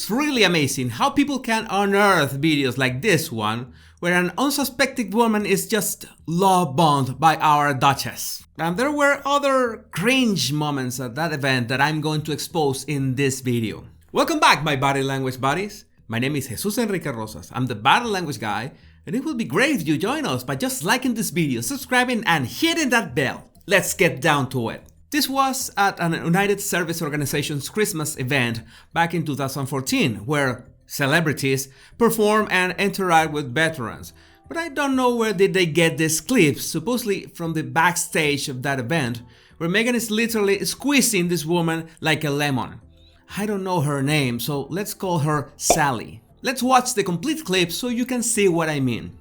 It's really amazing how people can unearth videos like this one, where an unsuspecting woman is just love-bombed by our Duchess. And there were other cringe moments at that event that I'm going to expose in this video. Welcome back, my body language buddies. My name is Jesus Enrique Rosas. I'm the body language guy, and it would be great if you join us by just liking this video, subscribing, and hitting that bell. Let's get down to it. This was at an United Service Organization's Christmas event back in 2014, where celebrities perform and interact with veterans. But I don't know where did they get these clips, supposedly from the backstage of that event, where Meghan is literally squeezing this woman like a lemon. I don't know her name, so let's call her Sally. Let's watch the complete clip so you can see what I mean.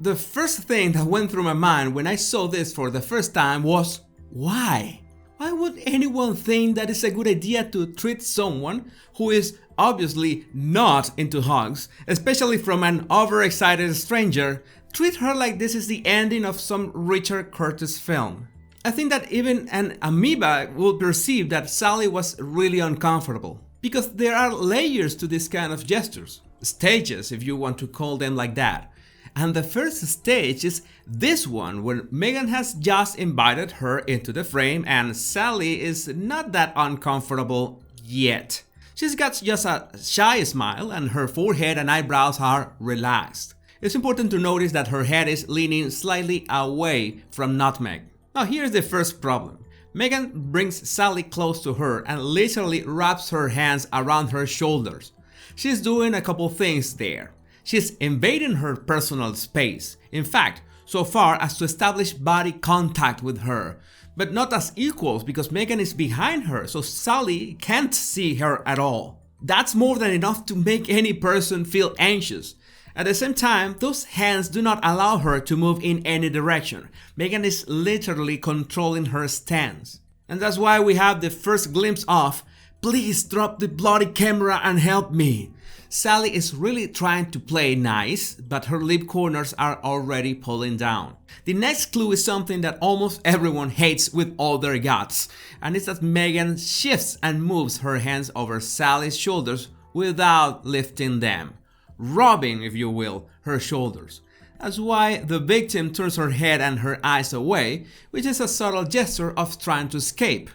The first thing that went through my mind when I saw this for the first time was, why? Why would anyone think that it's a good idea to treat someone who is obviously not into hugs, especially from an overexcited stranger, treat her like this is the ending of some Richard Curtis film? I think that even an amoeba will perceive that Sally was really uncomfortable, because there are layers to this kind of gestures, stages if you want to call them like that. And the first stage is this one, where Meghan has just invited her into the frame and Sally is not that uncomfortable yet. She's got just a shy smile and her forehead and eyebrows are relaxed. It's important to notice that her head is leaning slightly away from Nutmeg. Now here's the first problem. Meghan brings Sally close to her and literally wraps her hands around her shoulders. She's doing a couple things there. She's invading her personal space, in fact, so far as to establish body contact with her, but not as equals because Meghan is behind her, so Sally can't see her at all. That's more than enough to make any person feel anxious. At the same time, those hands do not allow her to move in any direction. Meghan is literally controlling her stance. And that's why we have the first glimpse of, "Please drop the bloody camera and help me." Sally is really trying to play nice, but her lip corners are already pulling down. The next clue is something that almost everyone hates with all their guts, and it's that Meghan shifts and moves her hands over Sally's shoulders without lifting them, rubbing, if you will, her shoulders. That's why the victim turns her head and her eyes away, which is a subtle gesture of trying to escape.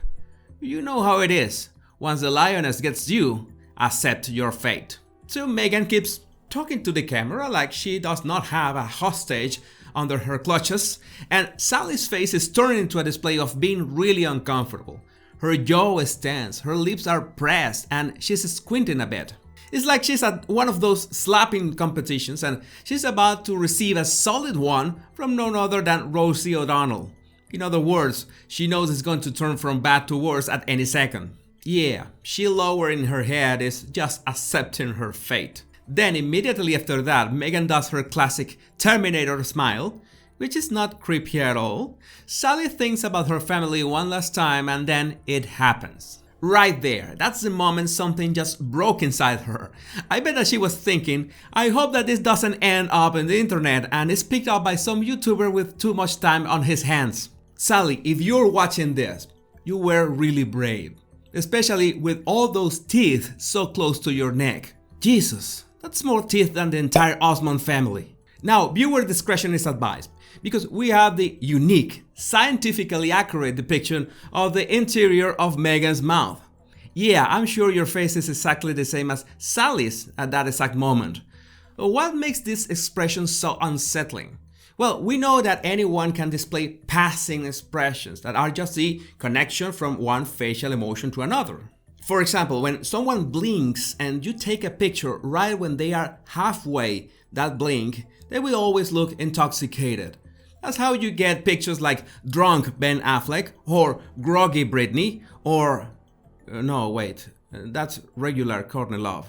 You know how it is. Once the lioness gets you, accept your fate. So Meghan keeps talking to the camera like she does not have a hostage under her clutches, and Sally's face is turning into a display of being really uncomfortable. Her jaw is tense, her lips are pressed, and she's squinting a bit. It's like she's at one of those slapping competitions and she's about to receive a solid one from none other than Rosie O'Donnell. In other words, she knows it's going to turn from bad to worse at any second. Yeah, she lowering her head is just accepting her fate. Then immediately after that, Meghan does her classic Terminator smile, which is not creepy at all. Sally thinks about her family one last time and then it happens. Right there, that's the moment something just broke inside her. I bet that she was thinking, I hope that this doesn't end up in the internet and is picked up by some YouTuber with too much time on his hands. Sally, if you're watching this, you were really brave. Especially with all those teeth so close to your neck. Jesus, that's more teeth than the entire Osmond family. Now, viewer discretion is advised, because we have the unique, scientifically accurate depiction of the interior of Meghan's mouth. Yeah, I'm sure your face is exactly the same as Sally's at that exact moment. But what makes this expression so unsettling? Well, we know that anyone can display passing expressions that are just the connection from one facial emotion to another. For example, when someone blinks and you take a picture right when they are halfway that blink, they will always look intoxicated. That's how you get pictures like drunk Ben Affleck or groggy Britney or... no, wait, that's regular Courtney Love.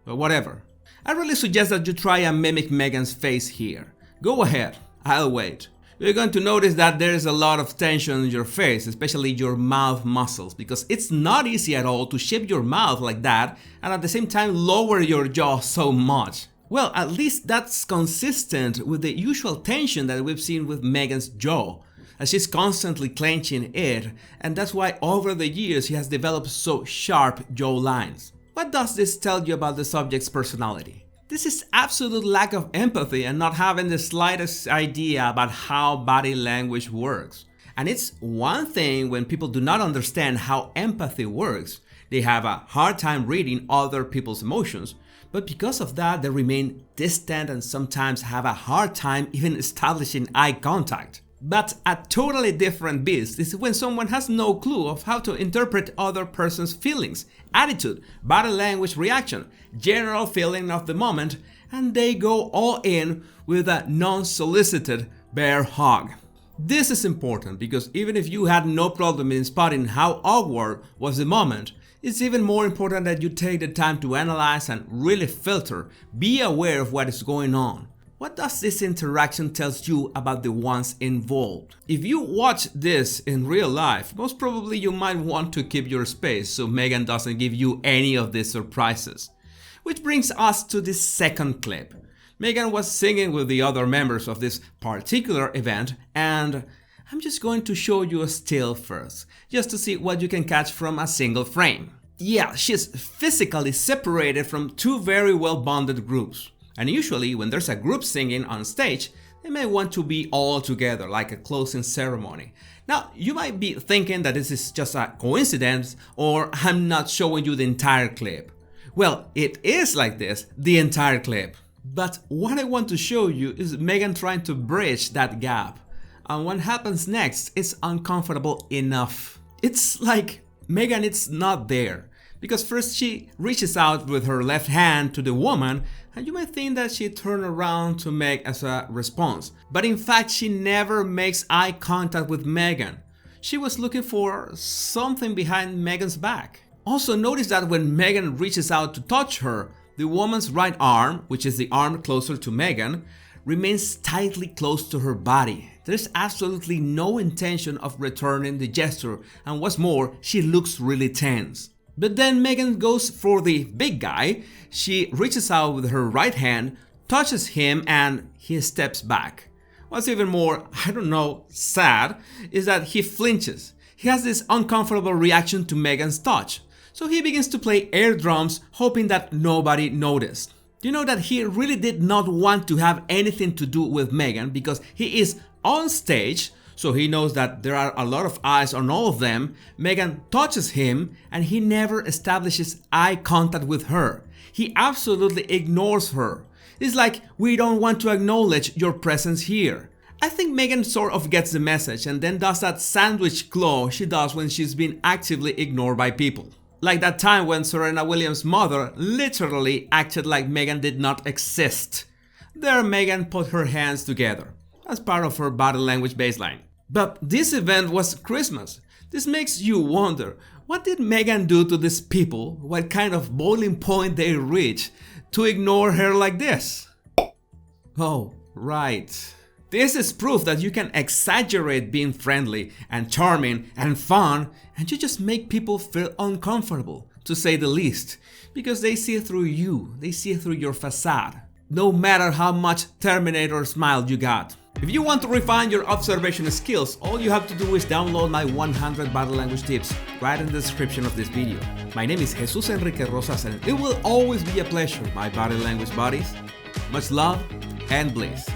But whatever. I really suggest that you try and mimic Meghan's face here. Go ahead. I'll wait. you're going to notice that there is a lot of tension in your face, especially your mouth muscles, because it's not easy at all to shape your mouth like that and at the same time lower your jaw so much. Well, at least that's consistent with the usual tension that we've seen with Meghan's jaw, as she's constantly clenching it, and that's why over the years she has developed so sharp jaw lines. What does this tell you about the subject's personality? This is absolute lack of empathy and not having the slightest idea about how body language works. And it's one thing when people do not understand how empathy works. They have a hard time reading other people's emotions, but because of that they remain distant and sometimes have a hard time even establishing eye contact. But a totally different beast is when someone has no clue of how to interpret other person's feelings, attitude, body language reaction, general feeling of the moment, and they go all in with a non-solicited bear hug. This is important because even if you had no problem in spotting how awkward was the moment, it's even more important that you take the time to analyze and really filter, be aware of what is going on. What does this interaction tell you about the ones involved? If you watch this in real life, most probably you might want to keep your space so Meghan doesn't give you any of these surprises. Which brings us to this second clip. Meghan was singing with the other members of this particular event, and I'm just going to show you a still first, just to see what you can catch from a single frame. Yeah, she's physically separated from two very well bonded groups. And usually when there's a group singing on stage, they may want to be all together like a closing ceremony. Now, you might be thinking that this is just a coincidence or I'm not showing you the entire clip. Well, it is like this, the entire clip. But what I want to show you is Meghan trying to bridge that gap. And what happens next is uncomfortable enough. It's like Meghan is not there. Because first she reaches out with her left hand to the woman, and you might think that she turned around to Meg as a response. But in fact, she never makes eye contact with Meghan. She was looking for something behind Meghan's back. Also notice that when Meghan reaches out to touch her, the woman's right arm, which is the arm closer to Meghan, remains tightly close to her body. There's absolutely no intention of returning the gesture, and what's more, she looks really tense. But then Meghan goes for the big guy. She reaches out with her right hand, touches him, and he steps back. What's even more, sad, is that he flinches. He has this uncomfortable reaction to Meghan's touch. So he begins to play air drums, hoping that nobody noticed. You know that he really did not want to have anything to do with Meghan because he is on stage, so he knows that there are a lot of eyes on all of them. Meghan touches him and he never establishes eye contact with her. He absolutely ignores her. It's like, we don't want to acknowledge your presence here. I think Meghan sort of gets the message and then does that sandwich claw she does when she's been actively ignored by people. Like that time when Serena Williams' mother literally acted like Meghan did not exist. There Meghan put her hands together as part of her body language baseline. But this event was Christmas. This makes you wonder, what did Meghan do to these people? What kind of boiling point they reached to ignore her like this? Oh, right. This is proof that you can exaggerate being friendly and charming and fun, and you just make people feel uncomfortable, to say the least, because they see through you, they see through your facade, no matter how much Terminator smile you got. If you want to refine your observation skills, all you have to do is download my 100 body language tips right in the description of this video. My name is Jesus Enrique Rosas, and it will always be a pleasure, my body language buddies. Much love and bliss.